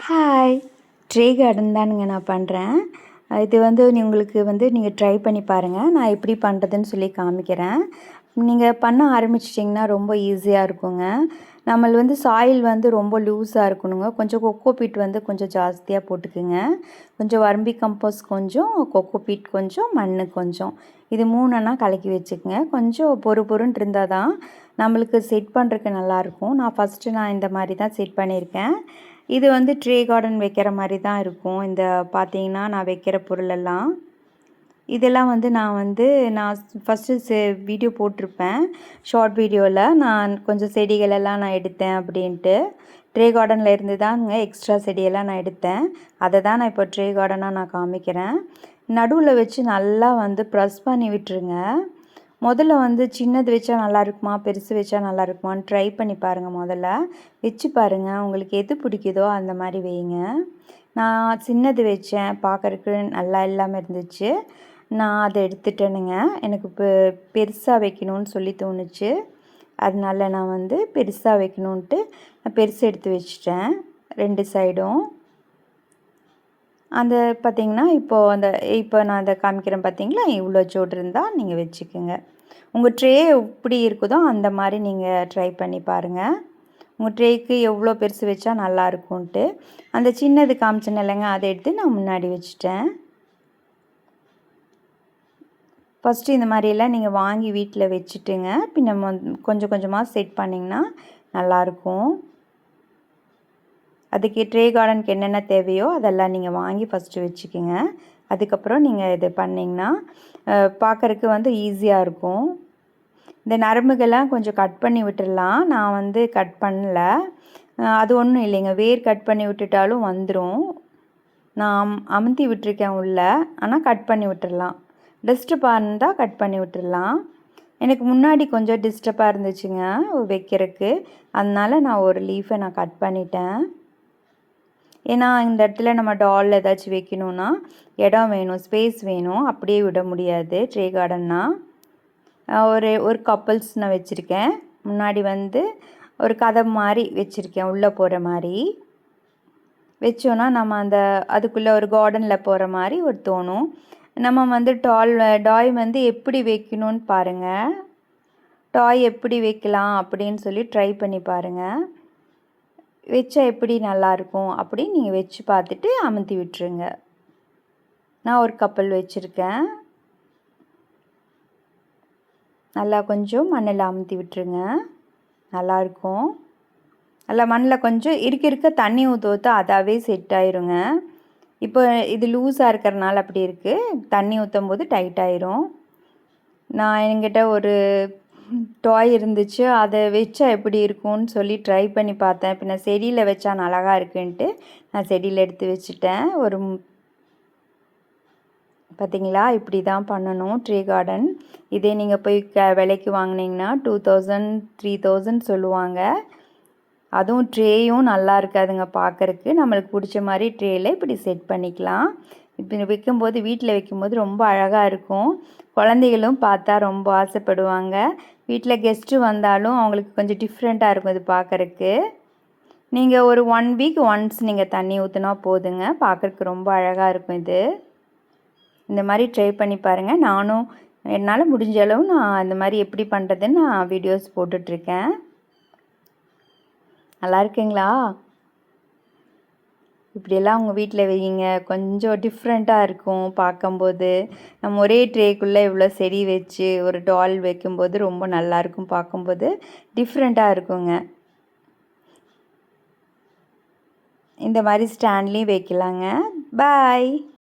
Hi! Tray garden தானுங்க நான் பண்ணுறேன். இது உங்களுக்கு நீங்கள் ட்ரை பண்ணி பாருங்கள். நான் எப்படி பண்ணுறதுன்னு சொல்லி காமிக்கிறேன். நீங்கள் பண்ண ஆரம்பிச்சிட்டிங்கன்னா ரொம்ப ஈஸியாக இருக்குங்க. சாயில் ரொம்ப லூஸாக இருக்கணுங்க. கொஞ்சம் கொக்கோ பீட் கொஞ்சம் ஜாஸ்தியாக போட்டுக்குங்க. கொஞ்சம் வர்மி கம்போஸ்ட் கொஞ்சம், கொக்கோ பீட் கொஞ்சம், மண் கொஞ்சம். இது 3 கலக்கி வச்சுக்கங்க. கொஞ்சம் பொறுன்னு இருந்தால் தான் நம்மளுக்கு செட் பண்ணுறதுக்கு நல்லாயிருக்கும். நான் இந்த மாதிரி தான் செட் பண்ணியிருக்கேன். இது ட்ரே கார்டன் வைக்கிற மாதிரி தான் இருக்கும். இந்த பார்த்தீங்கன்னா நான் வைக்கிற பொருளெல்லாம் இதெல்லாம் நான் ஃபஸ்ட்டு வீடியோ போட்டிருப்பேன். ஷார்ட் வீடியோவில் நான் கொஞ்சம் செடிகளெல்லாம் நான் எடுத்தேன் அப்படின்ட்டு. ட்ரே கார்டனில் இருந்து தாங்க எக்ஸ்ட்ரா செடியெல்லாம் நான் எடுத்தேன். அதை தான் நான் இப்போ ட்ரே கார்டனாக நான் காமிக்கிறேன். நடுவில் வச்சு நல்லா ப்ரெஸ் பண்ணி விட்டுருங்க. முதல்ல சின்னது வச்சா நல்லா இருக்குமா, பெருசு வச்சா நல்லா இருக்குமான்னு ட்ரை பண்ணி பாருங்கள். முதல்ல வச்சு பாருங்கள். உங்களுக்கு எது பிடிக்குதோ அந்த மாதிரி வைங்க. நான் சின்னது வச்சேன், பார்க்குறக்கு நல்லா இல்லாமல் இருந்துச்சு. நான் அதை எடுத்துட்டேனுங்க. எனக்கு இப்போ பெருசாக வைக்கணும்னு சொல்லி தோணுச்சு. அதனால நான் பெருசாக வைக்கணுன்ட்டு பெருசு எடுத்து வச்சிட்டேன் 2 சைடும். அந்த பார்த்திங்கன்னா இப்போ நான் அதை காமிக்கிறேன் பார்த்தீங்களா, இவ்வளோ சோடு இருந்தால் நீங்கள் வச்சுக்கோங்க. உங்கள் ட்ரே எப்படி இருக்குதோ அந்த மாதிரி நீங்கள் ட்ரை பண்ணி பாருங்கள். உங்கள் ட்ரேக்கு எவ்வளோ பெருசு வச்சா நல்லாயிருக்கும்ன்ட்டு. அந்த சின்னது காமிச்சேன் இல்லைங்க, அதை எடுத்து நான் முன்னாடி வச்சுட்டேன். ஃபஸ்ட்டு இந்த மாதிரியெல்லாம் நீங்கள் வாங்கி வீட்டில் வச்சுட்டுங்க. பின்ன கொஞ்சம் கொஞ்சமாக செட் பண்ணிங்கன்னா நல்லாயிருக்கும். அதுக்கு ட்ரே கார்டனுக்கு என்னென்ன தேவையோ அதெல்லாம் நீங்கள் வாங்கி ஃபஸ்ட்டு வச்சுக்கோங்க. அதுக்கப்புறம் நீங்கள் இது பண்ணிங்கன்னா பார்க்குறக்கு ஈஸியாக இருக்கும். இந்த நரம்புகள்லாம் கொஞ்சம் கட் பண்ணி விட்டுடலாம். நான் கட் பண்ணல. அது ஒன்றும் இல்லைங்க, வேர் கட் பண்ணி விட்டுட்டாலும் வந்துடும். நான் அமுத்தி விட்டுருக்கேன் உள்ளே, ஆனால் கட் பண்ணி விட்டுடலாம். டிஸ்டர்பாக இருந்தால் கட் பண்ணி விட்டுடலாம். எனக்கு முன்னாடி கொஞ்சம் டிஸ்டர்பாக இருந்துச்சுங்க வைக்கிறதுக்கு. அதனால் நான் ஒரு லீஃபை நான் கட் பண்ணிட்டேன். ஏன்னா இந்த இடத்துல நம்ம டால் ஏதாச்சும் வைக்கணுன்னா இடம் வேணும், ஸ்பேஸ் வேணும். அப்படியே விட முடியாது ட்ரே கார்டன்னா. ஒரு கப்பல்ஸ் நான் வச்சுருக்கேன். முன்னாடி ஒரு கதை மாதிரி வச்சுருக்கேன், உள்ளே போகிற மாதிரி வச்சோன்னா நம்ம அதுக்குள்ளே ஒரு கார்டனில் போகிற மாதிரி ஒரு தோணும். நம்ம டாய் எப்படி வைக்கணும்னு பாருங்கள். டாய் எப்படி வைக்கலாம் அப்படின்னு சொல்லி ட்ரை பண்ணி பாருங்கள். வச்சா எப்படி நல்லாயிருக்கும் அப்படின்னு நீங்கள் வச்சு பார்த்துட்டு அமுத்தி விட்டுருங்க. நான் ஒரு கப்பல் வச்சுருக்கேன். நல்லா கொஞ்சம் மண்ணில் அமுத்தி விட்டுருங்க. நல்லாயிருக்கும். நல்லா மண்ணில் கொஞ்சம் இருக்க தண்ணி ஊற்ற அதாவே செட் ஆயிருங்க. இப்போ இது லூஸாக இருக்கிறனால அப்படி இருக்குது. தண்ணி ஊற்றும் போது டைட் ஆயிரும். நான் என்கிட்ட ஒரு டாய் இருந்துச்சு, அதை வச்சா எப்படி இருக்கும்னு சொல்லி ட்ரை பண்ணி பார்த்தேன். பின்ன செடியில் வச்சா அழகாக இருக்குன்ட்டு நான் செடியில் எடுத்து வச்சுட்டேன். பார்த்திங்களா, இப்படி தான் பண்ணணும் ட்ரே கார்டன். இதே நீங்கள் போய் விலைக்கு வாங்கினீங்கன்னா 2000 3000 சொல்லுவாங்க. அதுவும் ட்ரேயும் நல்லா இருக்காதுங்க பார்க்குறக்கு. நம்மளுக்கு பிடிச்ச மாதிரி ட்ரேயில் இப்படி செட் பண்ணிக்கலாம். இப்போ வைக்கும்போது வீட்டில் வைக்கும்போது ரொம்ப அழகாக இருக்கும். குழந்தைகளும் பார்த்தா ரொம்ப ஆசைப்படுவாங்க. வீட்டில் கெஸ்ட்டு வந்தாலும் அவங்களுக்கு கொஞ்சம் டிஃப்ரெண்ட்டாக இருக்கும் இது பார்க்குறக்கு. நீங்கள் ஒரு 1 வீக் ஒன்ஸ் நீங்கள் தண்ணி ஊற்றினா போதுங்க. பார்க்குறக்கு ரொம்ப அழகாக இருக்கும் இது. இந்த மாதிரி ட்ரை பண்ணி பாருங்கள். நானும் என்னால் முடிஞ்ச அளவு நான் இந்த மாதிரி எப்படி பண்ணுறதுன்னு நான் வீடியோஸ் போட்டுட்ருக்கேன். நல்லா இருக்குங்களா? இப்படியெல்லாம் உங்கள் வீட்டில் வைங்க. கொஞ்சம் டிஃப்ரெண்ட்டாக இருக்கும் பார்க்கும்போது. நம்ம ஒரே ட்ரேக்குள்ளே இவ்வளோ செடி வச்சு ஒரு டால் வைக்கும்போது ரொம்ப நல்லாயிருக்கும் பார்க்கும்போது. டிஃப்ரெண்ட்டாக இருக்குங்க. இந்த மாதிரி ஸ்டாண்ட்லேயும் வைக்கலாங்க. பாய்.